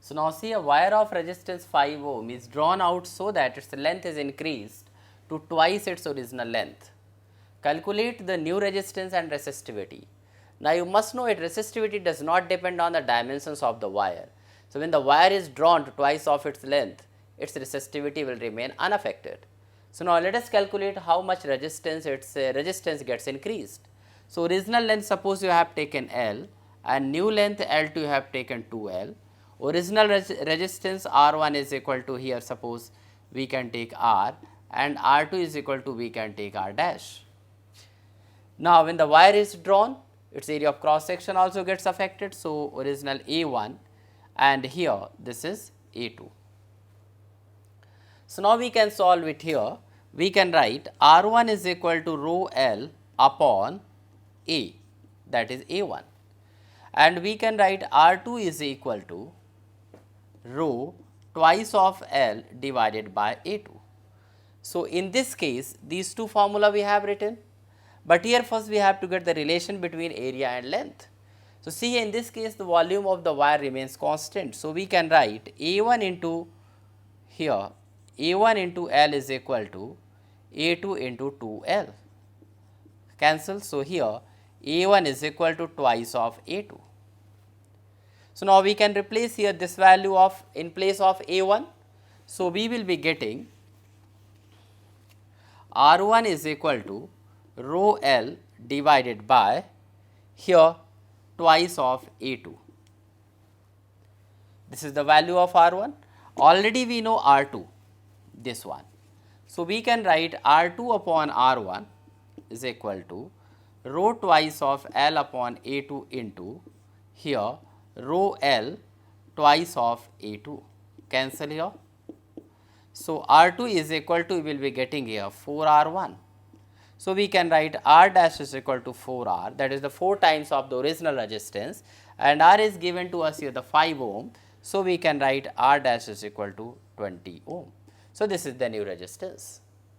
So, now see a wire of resistance 5 ohm is drawn out so that its length is increased to twice its original length. Calculate the new resistance and resistivity. Now, you must know that resistivity does not depend on the dimensions of the wire. So, when the wire is drawn to twice of its length, its resistivity will remain unaffected. So, now let us calculate how much resistance its resistance gets increased. So, original length suppose you have taken L and new length L2 you have taken 2L. Original resistance R1 is equal to, here suppose we can take R, and R2 is equal to, we can take R dash. Now, when the wire is drawn, its area of cross section also gets affected. So, original A1 and here this is A2. So, now we can solve it here. We can write R1 is equal to rho L upon A, that is A1, and we can write R2 is equal to rho twice of L divided by A2. So, in this case these two formula we have written, but here first we have to get the relation between area and length. So, see in this case the volume of the wire remains constant. So, we can write A1 into here A1 into L is equal to A2 into 2L, cancel. So, here A1 is equal to twice of A2. So, now we can replace here this value of in place of A1. So, we will be getting R1 is equal to rho L divided by here twice of A2. This is the value of R1. Already we know R2, this one. So, we can write R2 upon R1 is equal to rho twice of L upon A2 into here rho L twice of A2, cancel here. So, R2 is equal to, we will be getting here 4R1. So, we can write R dash is equal to 4R, that is the 4 times of the original resistance, and R is given to us here the 5 ohm. So, we can write R dash is equal to 20 ohm. So, this is the new resistance.